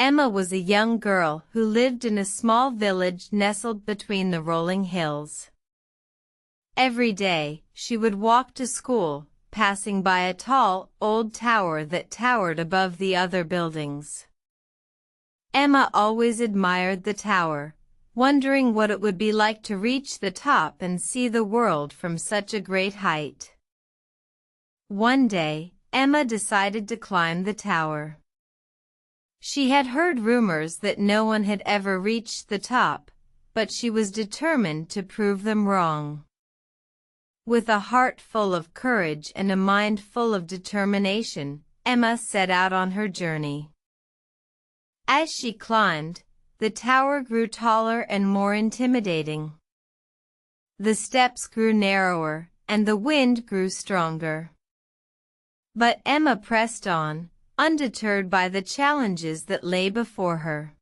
Emma was a young girl who lived in a small village nestled between the rolling hills. Every day, she would walk to school, passing by a tall, old tower that towered above the other buildings. Emma always admired the tower, wondering what it would be like to reach the top and see the world from such a great height. One day, Emma decided to climb the tower. She had heard rumors that no one had ever reached the top, but she was determined to prove them wrong. With a heart full of courage and a mind full of determination, Emma set out on her journey. As she climbed, the tower grew taller and more intimidating. The steps grew narrower, and the wind grew stronger. But Emma pressed on, undeterred by the challenges that lay before her.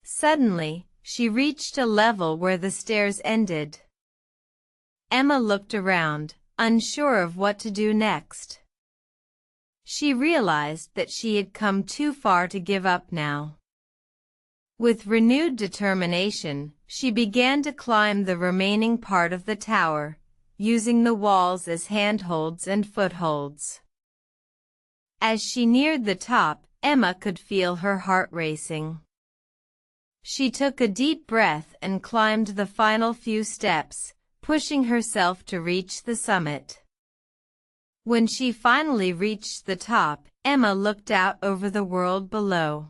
Suddenly, she reached a level where the stairs ended. Emma looked around, unsure of what to do next. She realized that she had come too far to give up now. With renewed determination, she began to climb the remaining part of the tower, using the walls as handholds and footholds. As she neared the top, Emma could feel her heart racing. She took a deep breath and climbed the final few steps, pushing herself to reach the summit. When she finally reached the top, Emma looked out over the world below.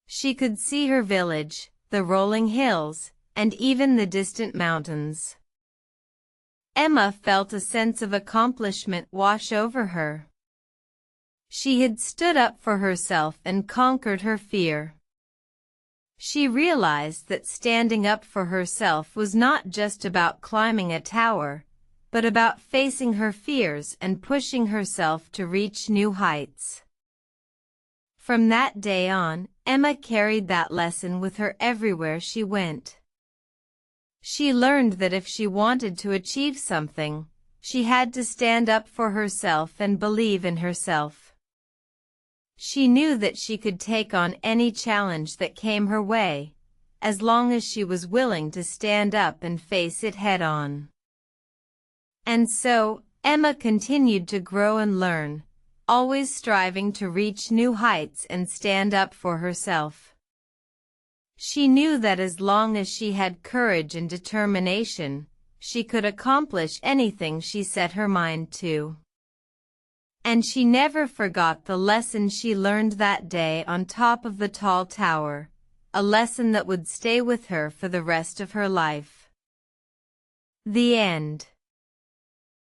She could see her village, the rolling hills, and even the distant mountains. Emma felt a sense of accomplishment wash over her. She had stood up for herself and conquered her fear. She realized that standing up for herself was not just about climbing a tower, but about facing her fears and pushing herself to reach new heights. From that day on, Emma carried that lesson with her everywhere she went. She learned that if she wanted to achieve something, she had to stand up for herself and believe in herself. She knew that she could take on any challenge that came her way, as long as she was willing to stand up and face it head-on. And so, Emma continued to grow and learn, always striving to reach new heights and stand up for herself. She knew that as long as she had courage and determination, she could accomplish anything she set her mind to. And she never forgot the lesson she learned that day on top of the tall tower, a lesson that would stay with her for the rest of her life. The end.